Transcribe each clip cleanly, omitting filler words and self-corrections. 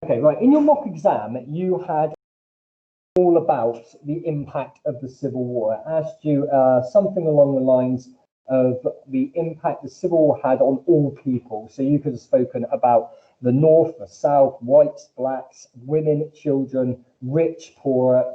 Okay, right. In your mock exam, you had all about the impact of the Civil War. It asked you something along the lines of the impact the Civil War had on all people. So you could have spoken about the North, the South, whites, blacks, women, children, rich, poor,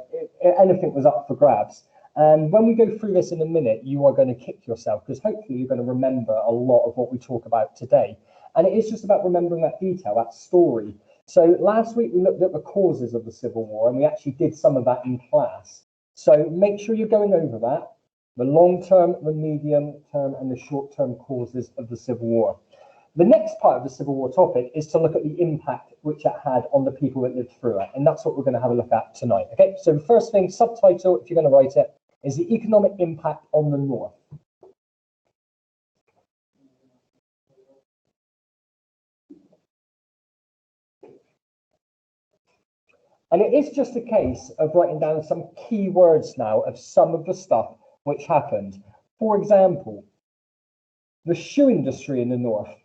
anything was up for grabs. And when we go through this in a minute, you are going to kick yourself because hopefully you're going to remember a lot of what we talk about today. And it is just about remembering that detail, that story. So last week we looked at the causes of the Civil War and we actually did some of that in class. So make sure you're going over that, the long term, the medium term and the short term causes of the Civil War. The next part of the Civil War topic is to look at the impact which it had on the people that lived through it. And that's what we're going to have a look at tonight. Okay, so the first thing, subtitle, if you're going to write it, is the economic impact on the North. And it is just a case of writing down some key words now of some of the stuff which happened. For example, the shoe industry in the North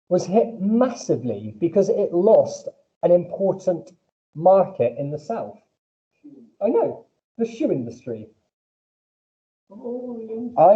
was hit massively because it lost an important market in the South. I know, the shoe industry. I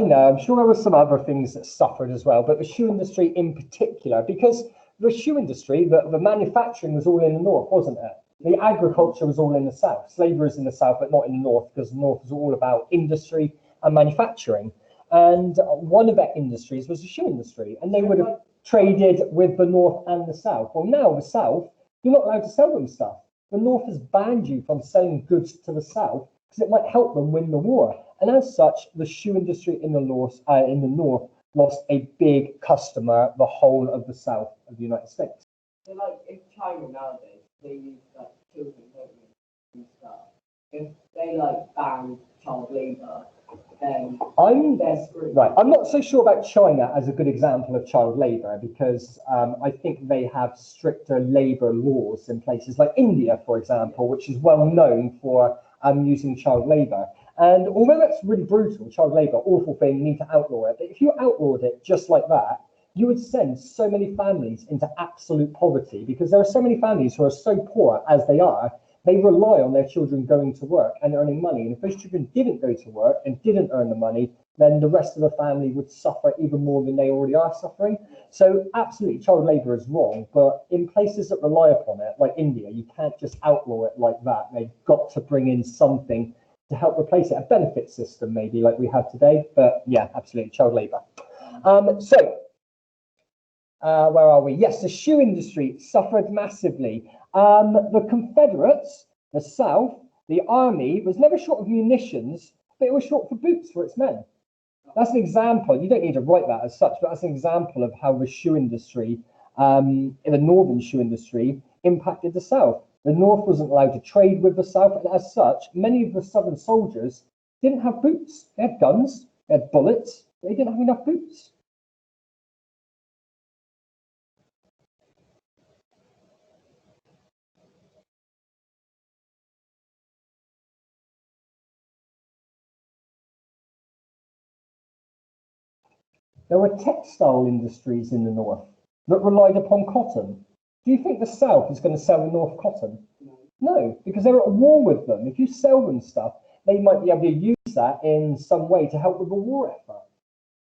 know, I'm sure there were some other things that suffered as well, but the shoe industry in particular, because the shoe industry, the manufacturing was all in the North, wasn't it? The agriculture was all in the South. Slavery was in the South, but not in the North, because the North was all about industry and manufacturing. And one of their industries was the shoe industry, and they would have traded with the North and the South. Well, now the South, you're not allowed to sell them stuff. The North has banned you from selling goods to the South because it might help them win the war. And as such, the shoe industry in the North lost a big customer, the whole of the South of the United States. So like in China nowadays, they use like children, don't they, and stuff. If they like ban child labour, then they're screwed. Right. I'm not so sure about China as a good example of child labour because I think they have stricter labour laws in places like India, for example, which is well known for using child labour. And although that's really brutal, child labour, awful thing, you need to outlaw it. But if you outlawed it just like that, you would send so many families into absolute poverty because there are so many families who are so poor as they are, they rely on their children going to work and earning money. And if those children didn't go to work and didn't earn the money, then the rest of the family would suffer even more than they already are suffering. So absolutely, child labour is wrong. But in places that rely upon it, like India, you can't just outlaw it like that. They've got to bring in something to help replace it, a benefit system maybe like we have today. But yeah, absolutely, child labour. Where are we? Yes, the shoe industry suffered massively. The Confederates, the South, the Army was never short of munitions, but it was short for boots for its men. That's an example. You don't need to write that as such, but that's an example of how the shoe industry, in the northern shoe industry, impacted the South. The North wasn't allowed to trade with the South, and as such, many of the Southern soldiers didn't have boots. They had guns, they had bullets, but they didn't have enough boots. There were textile industries in the North that relied upon cotton. Do you think the South is going to sell the North cotton? No, because they're at war with them. If you sell them stuff, they might be able to use that in some way to help with the war effort.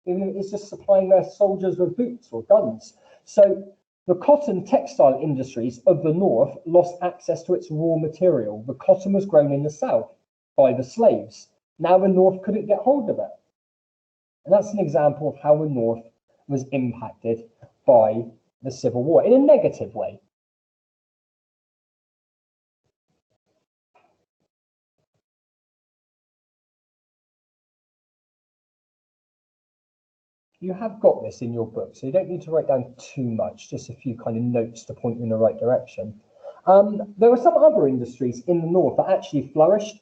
Even if it's just supplying their soldiers with boots or guns. So the cotton textile industries of the North lost access to its raw material. The cotton was grown in the South by the slaves. Now the North couldn't get hold of it. And that's an example of how the North was impacted by the Civil War in a negative way. You have got this in your book, so you don't need to write down too much, just a few kind of notes to point you in the right direction. There were some other industries in the North that actually flourished.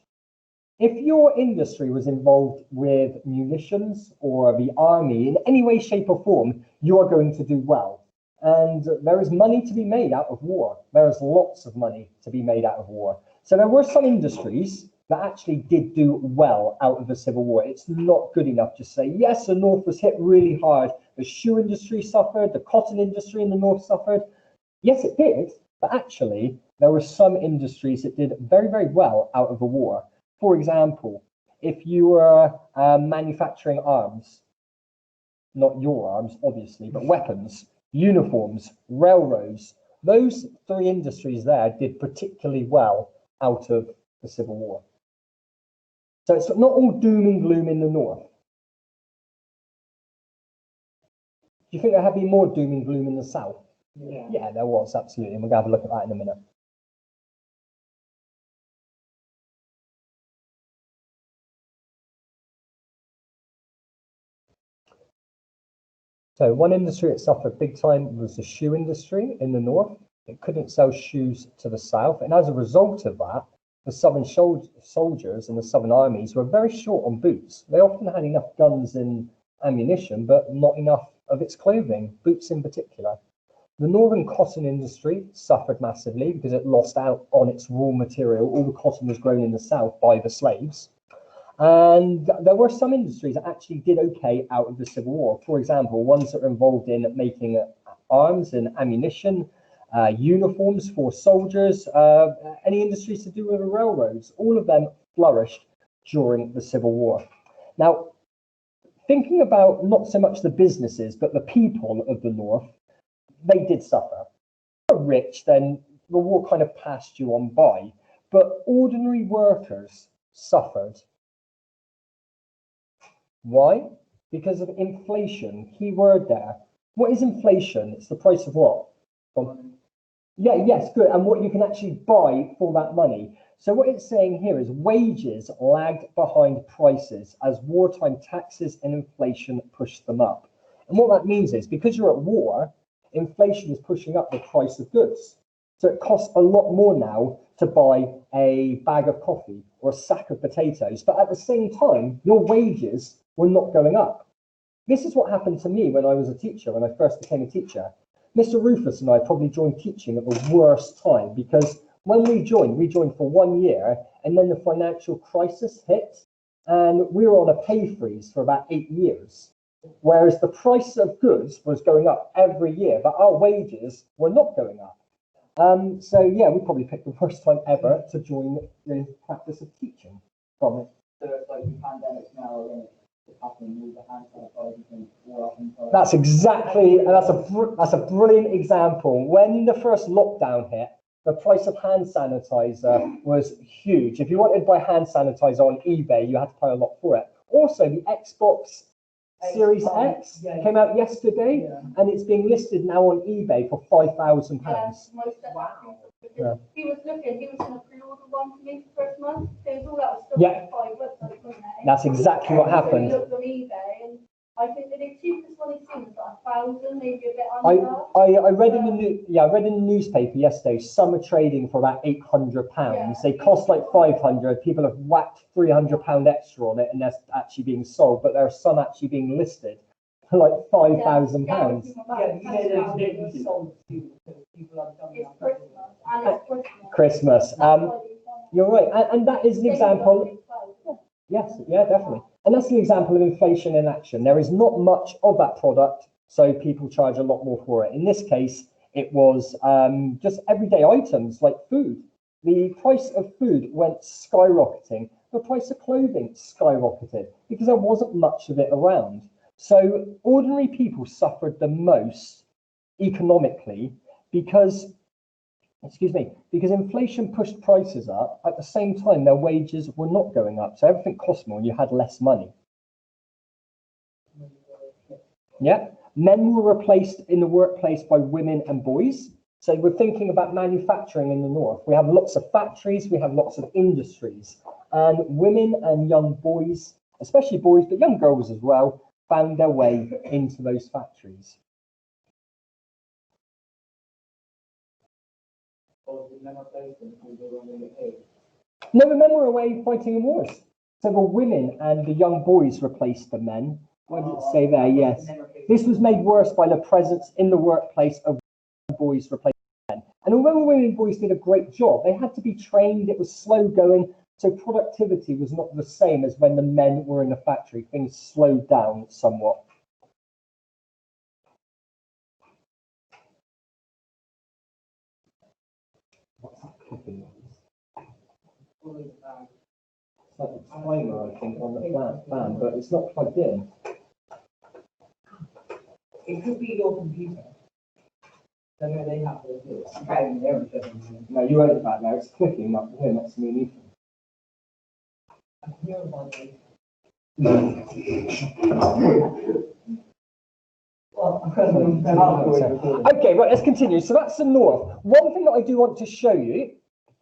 If your industry was involved with munitions or the army in any way, shape or form, you are going to do well. And there is money to be made out of war. There is lots of money to be made out of war. So there were some industries that actually did do well out of the Civil War. It's not good enough to say, yes, the North was hit really hard. The shoe industry suffered, the cotton industry in the North suffered. Yes, it did, But actually, there were some industries that did very, very well out of the war. For example, if you were manufacturing arms, not your arms, obviously, but weapons, uniforms, railroads, those three industries there did particularly well out of the Civil War. So it's not all doom and gloom in the north. Do you think there had been more doom and gloom in the south? Yeah, there was, absolutely. And we're going to have a look at that in a minute. So one industry that suffered big time was the shoe industry in the north. It couldn't sell shoes to the south. And as a result of that, the southern soldiers and the southern armies were very short on boots. They often had enough guns and ammunition, but not enough of its clothing, boots in particular. The northern cotton industry suffered massively because it lost out on its raw material. All the cotton was grown in the south by the slaves. And there were some industries that actually did okay out of the Civil War. For example, ones that were involved in making arms and ammunition, uniforms for soldiers, any industries to do with the railroads, all of them flourished during the Civil War. Now, thinking about not so much the businesses, but the people of the North, they did suffer. If you were rich, then the war kind of passed you on by, but ordinary workers suffered. Why? Because of inflation. Key word there. What is inflation? It's the price of what? Yeah, yes, good. And what you can actually buy for that money. So what it's saying here is wages lagged behind prices as wartime taxes and inflation pushed them up. And what that means is because you're at war, inflation is pushing up the price of goods. So it costs a lot more now to buy a bag of coffee or a sack of potatoes. But at the same time, your wages were not going up. This is what happened to me when I was a teacher, when I first became a teacher. Mr. Rufus and I probably joined teaching at the worst time because when we joined for 1 year and then the financial crisis hit and we were on a pay freeze for about 8 years. Whereas the price of goods was going up every year, but our wages were not going up. So yeah, we probably picked the worst time ever to join the practice of teaching from it. So it's like the pandemic now, and it's happening with the hand sanitizer. That's exactly, and that's a brilliant example. When the first lockdown hit, the price of hand sanitizer was huge. If you wanted to buy hand sanitizer on eBay, you had to pay a lot for it. Also, the Xbox Series X came out yesterday, and it's being listed now on eBay for £5,000. Wow. He was going to pre-order one for me for first month. There was all that stuff Yeah. on 5 websites, wasn't there? That's exactly what happened. So he looked on eBay, and I think that the cheapest one he's seen was like 1,000, maybe a bit under. I read in the newspaper yesterday. Some are trading for about £800. Yeah. They cost like 500. People have whacked £300 extra on it, and they're actually being sold. But there are some actually being listed for like £5,000. It's Christmas, and it's Christmas. You're right, and that is an example. Yes, yeah, definitely. And that's an example of inflation in action. There is not much of that product, so people charge a lot more for it. In this case, it was just everyday items like food. The price of food went skyrocketing. The price of clothing skyrocketed because there wasn't much of it around. So ordinary people suffered the most economically because inflation pushed prices up. At the same time, their wages were not going up. So everything cost more and you had less money. Yeah. Men were replaced in the workplace by women and boys. So we're thinking about manufacturing in the north. We have lots of factories, we have lots of industries. And women and young boys, especially boys, but young girls as well, found their way into those factories. No, the men were away fighting in wars. So the women and the young boys replaced the men. Why does it say there? Yes. This was made worse by the presence in the workplace of boys replacing men. And although women and boys did a great job, they had to be trained. It was slow going. So productivity was not the same as when the men were in the factory. Things slowed down somewhat. clicking. It's like a timer, I think, on the flat fan, but it's not plugged in. It could be your computer. I know they have those little scans and everything. No, you heard about that. It's clicking up here next to me and Ethan. I can hear about it. Okay, right, let's continue. So that's the north. One thing that I do want to show you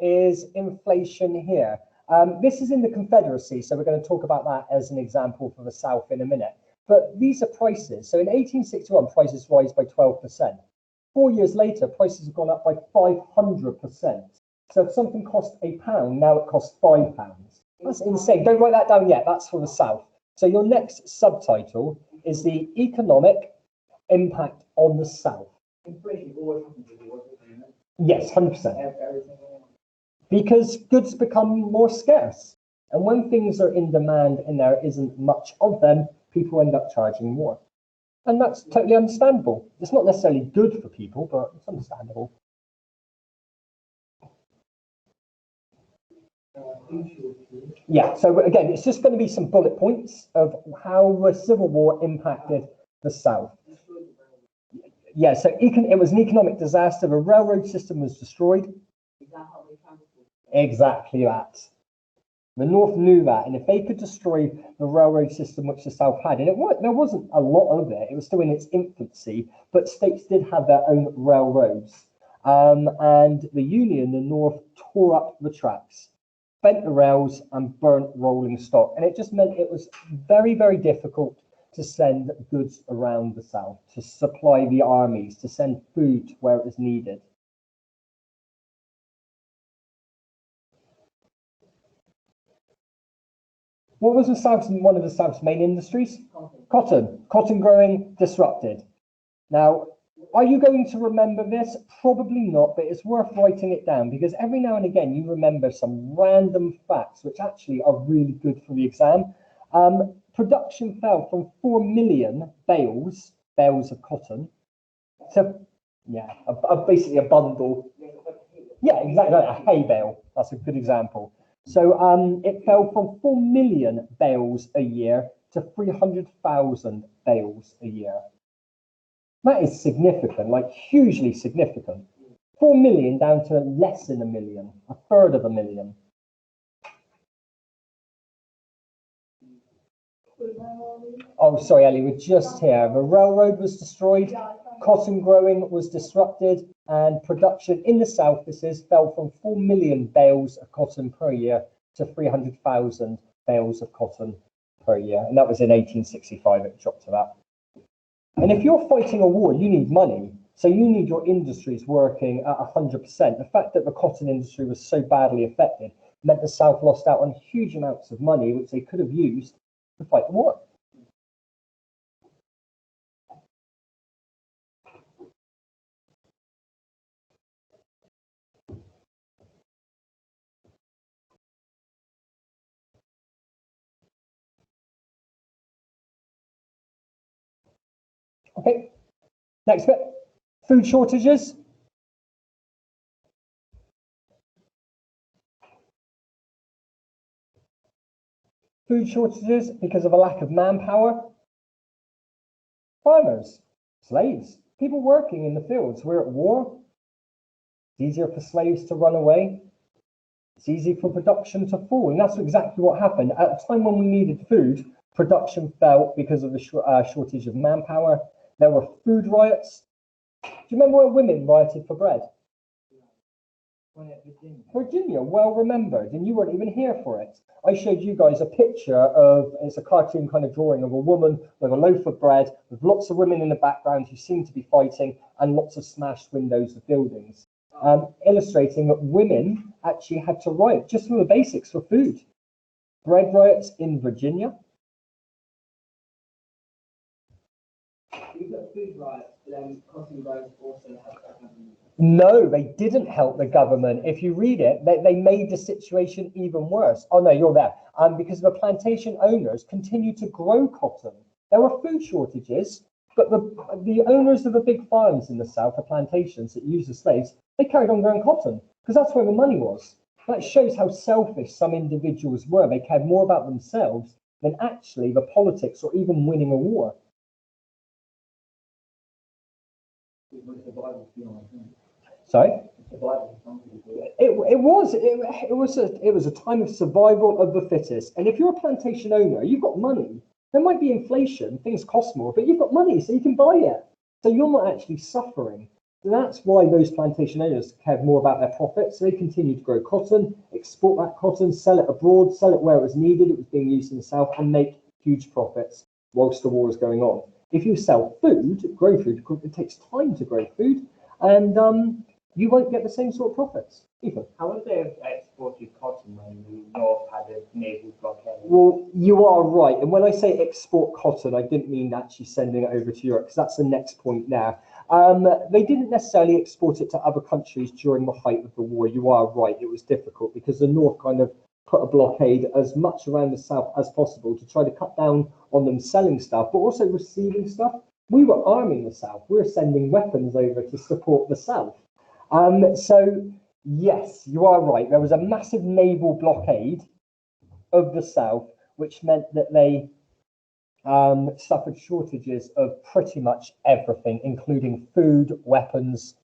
is inflation here. This is in the Confederacy, so we're going to talk about that as an example for the South in a minute. But these are prices. So in 1861, prices rise by 12%. 4 years later, prices have gone up by 500%. So if something cost £1, now it costs £5. That's insane. Don't write that down yet. That's for the South. So your next subtitle is the economic impact on the South. Inflation always happens with war, isn't it? Yes, 100%. Because goods become more scarce. And when things are in demand and there isn't much of them, people end up charging more. And that's totally understandable. It's not necessarily good for people, but it's understandable. Yeah, so again, it's just going to be some bullet points of how the Civil War impacted the South. Yeah, so it was an economic disaster. The railroad system was destroyed. Exactly that. The North knew that, and if they could destroy the railroad system which the South had, and there wasn't a lot of it, it was still in its infancy, but states did have their own railroads. And the Union, the North, tore up the tracks, bent the rails, and burnt rolling stock. And it just meant it was very, very difficult to send goods around the South, to supply the armies, to send food where it was needed. What was one of the South's main industries? Cotton. Cotton growing disrupted. Now, are you going to remember this? Probably not, but it's worth writing it down because every now and again you remember some random facts which actually are really good for the exam. Production fell from 4 million bales of cotton to, basically a bundle. Yeah, exactly, a hay bale. That's a good example. So it fell from 4 million bales a year to 300,000 bales a year. That is significant, like hugely significant. 4 million down to less than a million, a third of a million. Oh, sorry, Ellie, we're just here. The railroad was destroyed, cotton growing was disrupted, and production in the South, fell from 4 million bales of cotton per year to 300,000 bales of cotton per year. And that was in 1865, it dropped to that. And if you're fighting a war, you need money. So you need your industries working at 100%. The fact that the cotton industry was so badly affected meant the South lost out on huge amounts of money, which they could have used to fight the war. Okay, next bit, food shortages. Food shortages because of a lack of manpower. Farmers, slaves, people working in the fields. We're at war. It's easier for slaves to run away. It's easy for production to fall. And that's exactly what happened. At a time when we needed food, production fell because of the shortage of manpower. There were food riots. Do you remember when women rioted for bread? Virginia, well remembered, and you weren't even here for it. I showed you guys a picture it's a cartoon kind of drawing of a woman with a loaf of bread, with lots of women in the background who seem to be fighting, and lots of smashed windows of buildings, illustrating that women actually had to riot just for the basics for food. Bread riots in Virginia. You've got food riots, but then cotton growers also have that. No, they didn't help the government. If you read it, they made the situation even worse. Oh, no, you're there. Because the plantation owners continued to grow cotton. There were food shortages, but the owners of the big farms in the South, the plantations that used the slaves, they carried on growing cotton. because that's where the money was. That shows how selfish some individuals were. They cared more about themselves than actually the politics or even winning a war. Sorry? It was a time of survival of the fittest. And if you're a plantation owner, you've got money. There might be inflation, things cost more, but you've got money, so you can buy it. So you're not actually suffering. So that's why those plantation owners cared more about their profits. So they continued to grow cotton, export that cotton, sell it abroad, sell it where it was needed. It was being used in the South, and make huge profits whilst the war is going on. If you sell food, grow food, it takes time to grow food, and you won't get the same sort of profits. Ethan? How would they have exported cotton when the North had a naval blockade? Well, you are right. And when I say export cotton, I didn't mean actually sending it over to Europe, because that's the next point now. They didn't necessarily export it to other countries during the height of the war. You are right. It was difficult because the North kind of put a blockade as much around the South as possible to try to cut down on them selling stuff, but also receiving stuff. We were arming the South. We were sending weapons over to support the South. So, yes, you are right. There was a massive naval blockade of the South, which meant that they suffered shortages of pretty much everything, including food, weapons,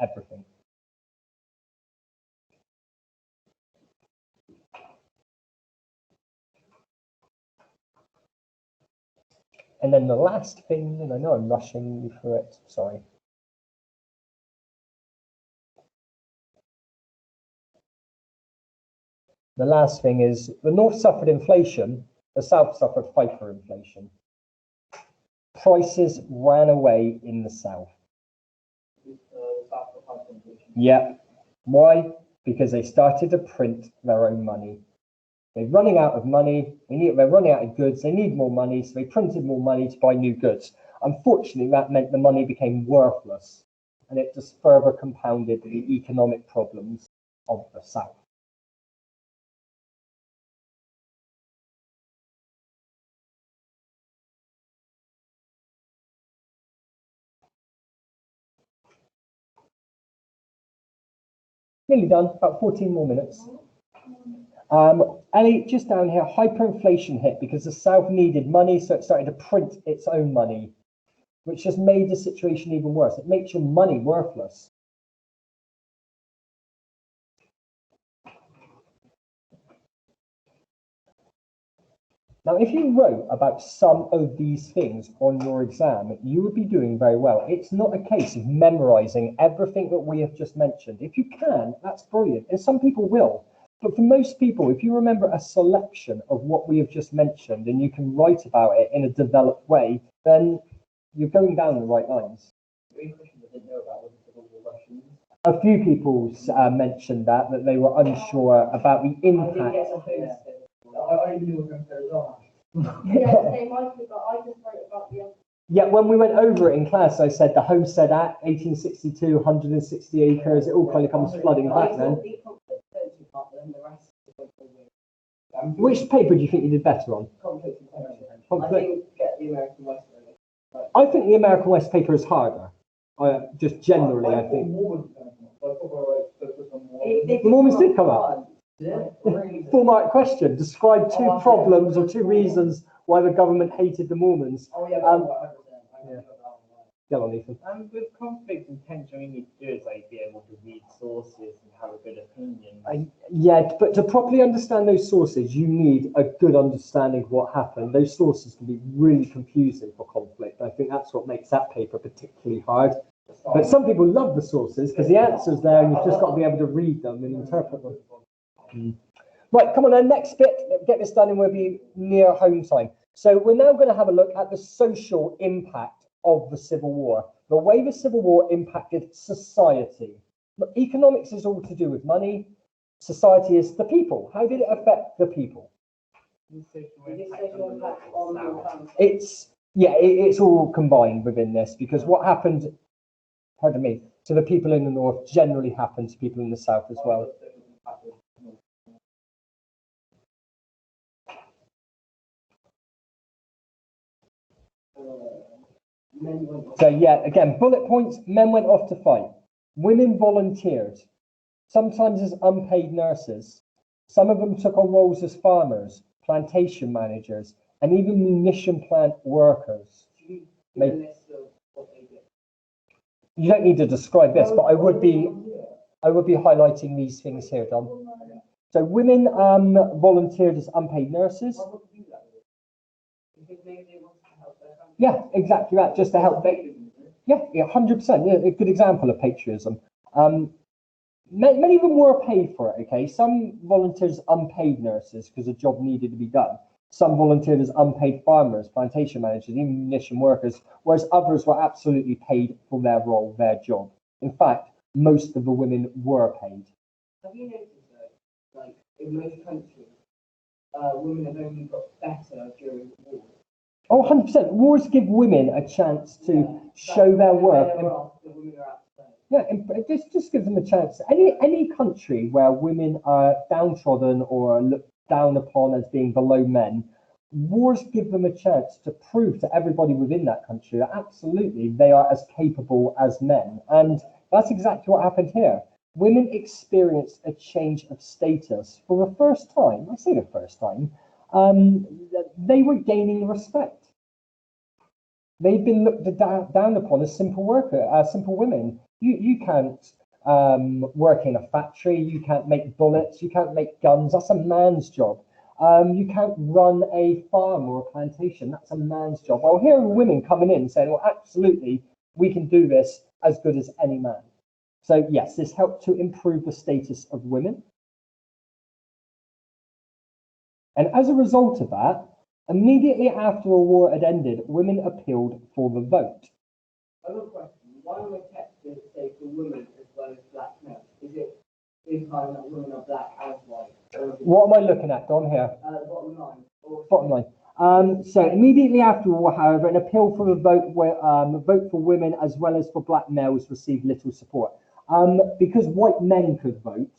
everything. And then the last thing, and I know I'm rushing you through it, sorry. The last thing is the North suffered inflation, the South suffered hyperinflation. Prices ran away in the South. Yeah. Why? Because they started to print their own money. They're running out of money, they're running out of goods, they need more money, so they printed more money to buy new goods. Unfortunately, that meant the money became worthless, and it just further compounded the economic problems of the South. Nearly done, about 14 more minutes. Ellie, just down here, hyperinflation hit because the South needed money, so it started to print its own money, which just made the situation even worse. It makes your money worthless. Now, if you wrote about some of these things on your exam, you would be doing very well. It's not a case of memorizing everything that we have just mentioned. If you can, that's brilliant. And some people will. But for most people, if you remember a selection of what we have just mentioned and you can write about it in a developed way, then you're going down the right lines. A few people mentioned that they were unsure about the impact. Yeah, when we went over it in class, I said the Homestead Act, 1862, 160 acres, it all kind of comes flooding back then. Which paper do you think you did better on? I think the American West paper is harder. Just generally, I think. The Mormons did come up. 4-mark question. Describe 2 problems or 2 reasons why the government hated the Mormons. Go on, Ethan. With conflict and tension, all you need to do is be able to read sources and have a good opinion. Yeah, but to properly understand those sources, you need a good understanding of what happened. Those sources can be really confusing for conflict. I think that's what makes that paper particularly hard. But some people love the sources because the answer's there and you've just got to be able to read them and interpret them. Right, come on then, next bit, get this done and we'll be near home time. So we're now going to have a look at the social impact of the Civil War, the way the Civil War impacted society. But economics is all to do with money, society is the people. How did it affect the people? It's all combined within this because what happened, pardon me, to the people in the North generally happened to people in the South as well. So yeah, again, bullet points, men went off to fight. Women volunteered. sometimes as unpaid nurses. Some of them took on roles as farmers, plantation managers, and even munition plant workers. Should we give a list of what they did? You don't need to describe this, but I would be highlighting these things here, Dom. So women volunteered as unpaid nurses. Why would we do that? Because maybe they want to help their country. Yeah, exactly that, just to help. Yeah, 100%. Yeah, a good example of patriotism. Many of them were paid for it, okay? Some volunteered as unpaid nurses because a job needed to be done. Some volunteered as unpaid farmers, plantation managers, even munition workers, whereas others were absolutely paid for their role, their job. In fact, most of the women were paid. Have you noticed though, like in most countries, women have only got better during the war? Oh, 100%. Wars give women a chance to show their work. The women are outside. Yeah, it just gives them a chance. Any country where women are downtrodden or looked down upon as being below men, wars give them a chance to prove to everybody within that country that absolutely they are as capable as men. And that's exactly what happened here. Women experienced a change of status for the first time. I say the first time. They were gaining respect. They've been looked down upon as simple women. You can't work in a factory. You can't make bullets. You can't make guns. That's a man's job. You can't run a farm or a plantation. That's a man's job. Well, here are women coming in saying, well, absolutely, we can do this as good as any man. So yes, this helped to improve the status of women. And as a result of that, immediately after the war had ended, women appealed for the vote. I have a question. Why am I kept to say for women as well as black men? Is it implying that women are black and white? What am I looking at, Don, here? Bottom line. Bottom line. So immediately after the war, however, an appeal for the vote for women as well as for black males received little support. Because white men could vote,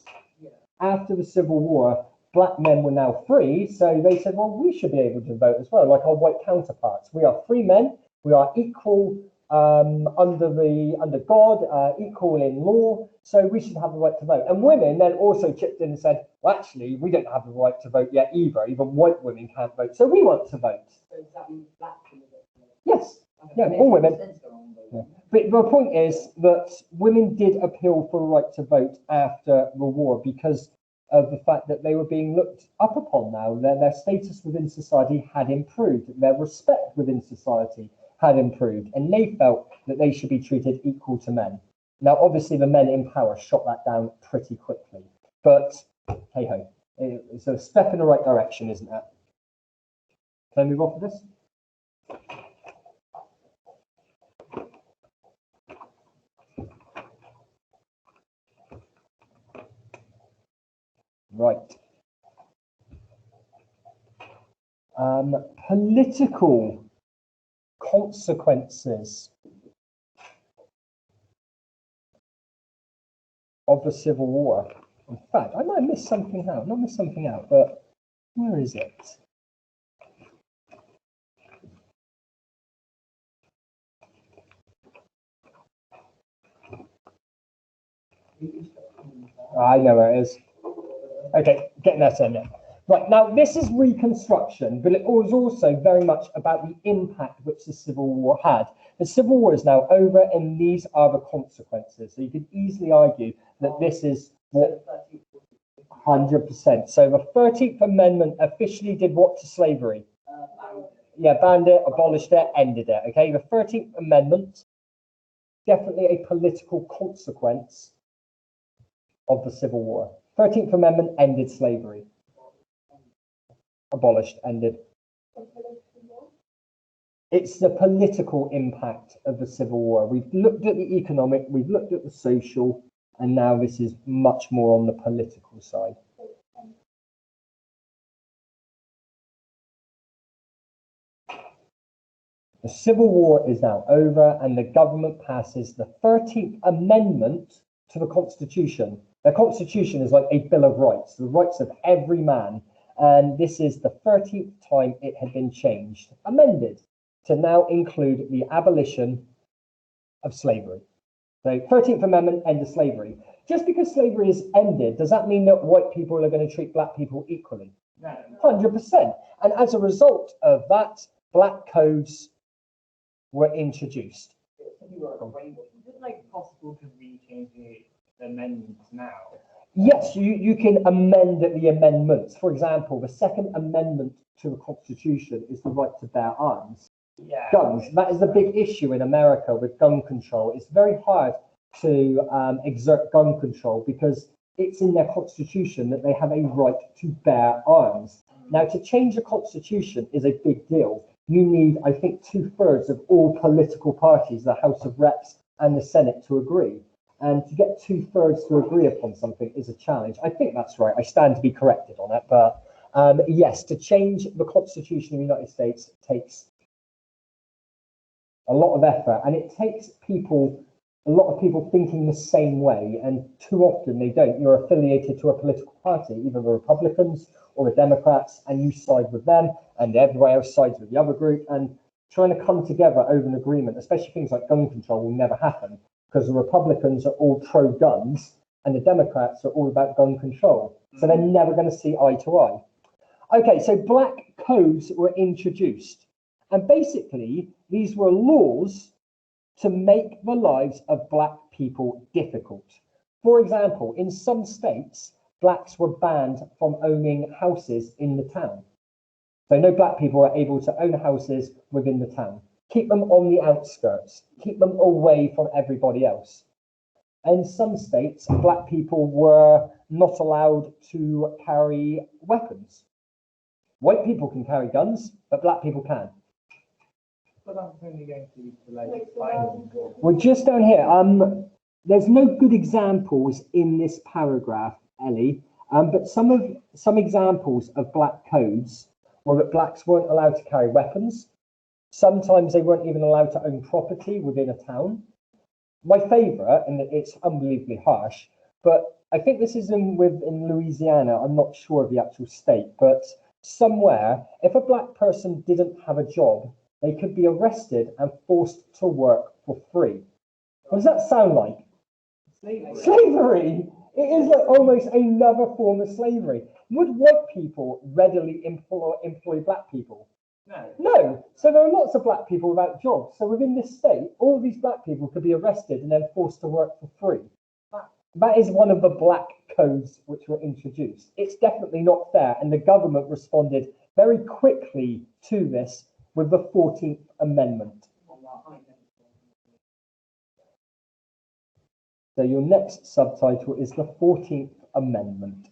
after the Civil War, black men were now free, so they said, well, we should be able to vote as well, like our white counterparts. We are free men, we are equal under God, equal in law, so we should have the right to vote. And women then also chipped in and said, well, actually, we don't have the right to vote yet either. Even white women can't vote, so we want to vote. So does that mean black women vote? Yes, yeah, all women. Yeah. But the point is that women did appeal for the right to vote after the war because of the fact that they were being looked up upon now. Their status within society had improved, their respect within society had improved, and they felt that they should be treated equal to men. Now, obviously, the men in power shot that down pretty quickly, but hey ho, it's a step in the right direction, isn't it? Can I move on for this? Right. Political consequences of the Civil War. In fact, I might have missed something out. Not missed something out, but where is it? I know where it is. Okay, getting that in there. Right, now this is Reconstruction, but it was also very much about the impact which the Civil War had. The Civil War is now over, and these are the consequences. So you could easily argue that this is what 100%. So the 13th Amendment officially did what to slavery? Yeah, banned it, abolished it, ended it. Okay, the 13th Amendment, definitely a political consequence of the Civil War. 13th Amendment ended slavery. Abolished, ended. It's the political impact of the Civil War. We've looked at the economic, we've looked at the social, and now this is much more on the political side. The Civil War is now over, and the government passes the 13th Amendment to the Constitution. The Constitution is like a Bill of Rights, the rights of every man. And this is the 13th time it had been changed, amended, to now include the abolition of slavery. So 13th Amendment, end of slavery. Just because slavery is ended, does that mean that white people are going to treat black people equally? No. 100%. And as a result of that, black codes were introduced. Is it like possible to rechange the amendments now? Yes, you can amend the amendments. For example, the Second Amendment to the Constitution is the right to bear arms. Yeah. Guns. That is a big issue in America with gun control. It's very hard to exert gun control because it's in their constitution that they have a right to bear arms. Now, to change a constitution is a big deal. You need, I think, 2/3 of all political parties, the House of Reps and the Senate, to agree. And to get 2/3 to agree upon something is a challenge. I think that's right. I stand to be corrected on it. But yes, to change the Constitution of the United States takes a lot of effort, and it takes a lot of people thinking the same way, and too often they don't. You're affiliated to a political party, either the Republicans or the Democrats, and you side with them, and everybody else sides with the other group, and trying to come together over an agreement, especially things like gun control, will never happen, because the Republicans are all pro-guns, and the Democrats are all about gun control. So they're never going to see eye to eye. Okay, so black codes were introduced, and basically these were laws to make the lives of black people difficult. For example, in some states, blacks were banned from owning houses in the town. So no black people are able to own houses within the town. Keep them on the outskirts, keep them away from everybody else. In some states, black people were not allowed to carry weapons. White people can carry guns, but black people can't. But I'm only going to like find. We're just down here. There's no good examples in this paragraph, Ellie. But some examples of black codes were that blacks weren't allowed to carry weapons. Sometimes they weren't even allowed to own property within a town. My favourite, and it's unbelievably harsh, but I think this is in Louisiana. I'm not sure of the actual state, but somewhere, if a black person didn't have a job, they could be arrested and forced to work for free. What does that sound like? Slavery! It is like almost another form of slavery. Would white people readily employ black people? No. No. So there are lots of black people without jobs. So within this state, all these black people could be arrested and then forced to work for free. That is one of the black codes which were introduced. It's definitely not fair. And the government responded very quickly to this with the 14th Amendment. So your next subtitle is the 14th Amendment.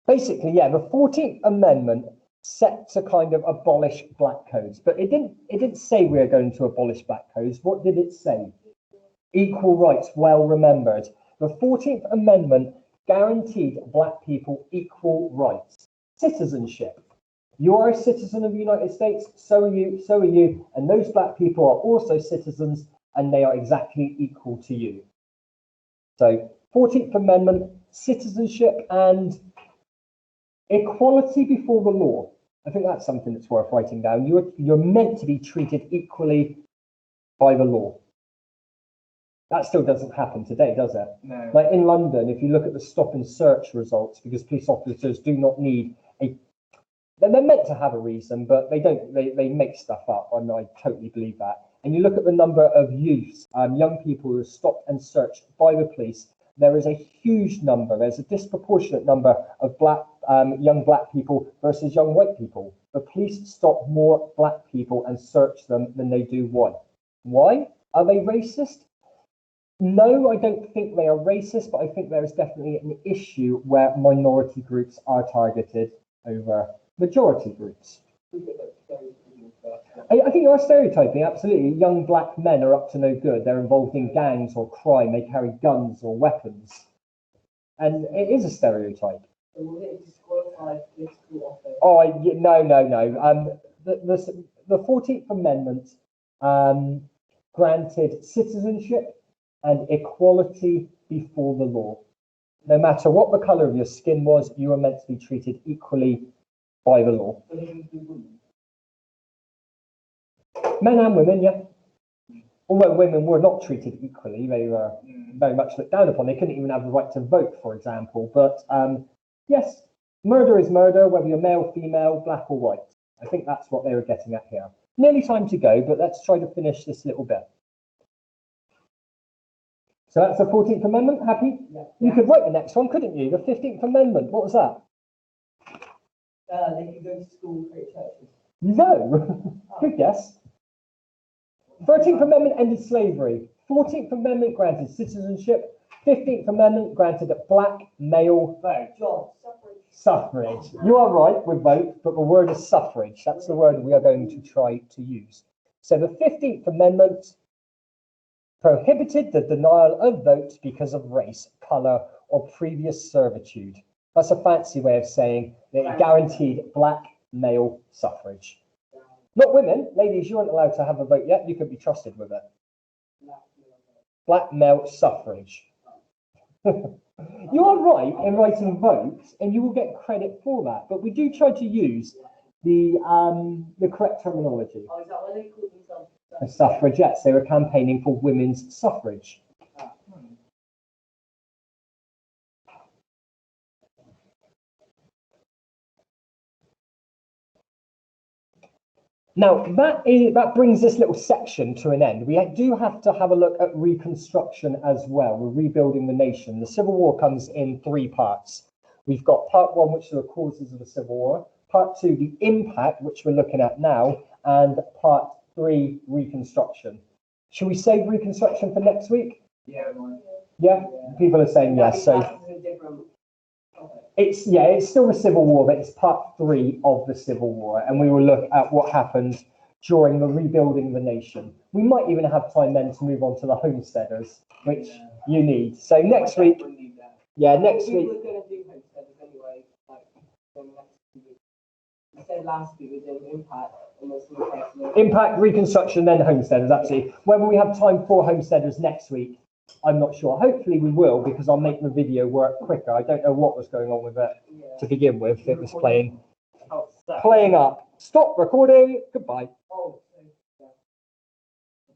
Basically, yeah, the 14th Amendment set to kind of abolish black codes, but it didn't say we are going to abolish black codes. What did it say? Equal rights, well remembered. The 14th Amendment guaranteed black people equal rights. Citizenship. You are a citizen of the United States, so are you, and those black people are also citizens, and they are exactly equal to you. So, 14th Amendment, citizenship and equality before the law. I think that's something that's worth writing down. You're meant to be treated equally by the law. That still doesn't happen today, does it? No. Like in London, if you look at the stop and search results, because police officers do not need they're meant to have a reason, but they don't. They make stuff up, and I totally believe that. And you look at the number of youths, young people who are stopped and searched by the police. There is a huge number. There's a disproportionate number of young black people versus young white people. The police stop more black people and search them than they do white. Why? Are they racist? No, I don't think they are racist, but I think there is definitely an issue where minority groups are targeted over majority groups. I think you are stereotyping, absolutely. Young black men are up to no good. They're involved in gangs or crime. They carry guns or weapons. And it is a stereotype. So will it disqualify political office? Oh, no. The 14th Amendment granted citizenship and equality before the law. No matter what the colour of your skin was, you were meant to be treated equally by the law. Men and women, yeah. Although women were not treated equally, they were very much looked down upon. They couldn't even have the right to vote, for example. But yes, murder is murder, whether you're male, female, black or white. I think that's what they were getting at here. Nearly time to go, but let's try to finish this little bit. So that's the 14th Amendment. Happy? Yeah. You could write the next one, couldn't you? The 15th Amendment. What was that? They could go to school for churches. No. Good guess. 13th Amendment ended slavery. 14th Amendment granted citizenship. 15th Amendment granted black male Job, suffrage. You are right with vote, but the word is suffrage. That's the word we are going to try to use. So the 15th Amendment prohibited the denial of votes because of race, colour, or previous servitude. That's a fancy way of saying that it guaranteed black male suffrage. Not women. Ladies, you aren't allowed to have a vote yet. You could be trusted with it. Black male suffrage. You are right in writing votes, and you will get credit for that. But we do try to use the correct terminology. Oh, is that what they call themselves? The suffragettes. They were campaigning for women's suffrage. Now, that brings this little section to an end. We do have to have a look at Reconstruction as well. We're rebuilding the nation. The Civil War comes in 3 parts. We've got part 1, which are the causes of the Civil War, part 2, the impact, which we're looking at now, and part 3, Reconstruction. Should we save Reconstruction for next week? Yeah. Yeah? People are saying yes. So it's still the Civil War, but it's part 3 of the Civil War, and we will look at what happened during the rebuilding of the nation. We might even have time then to move on to the homesteaders, which you need. So next week, next week. We were going to do homesteaders anyway, like the next 2 weeks. We said last week we did impact, and Impact, Reconstruction, then homesteaders. Absolutely. Whether we have time for homesteaders next week, I'm not sure. Hopefully we will, because I'll make the video work quicker. I don't know what was going on with it to begin with. It was playing up. Stop recording. Goodbye. Oh.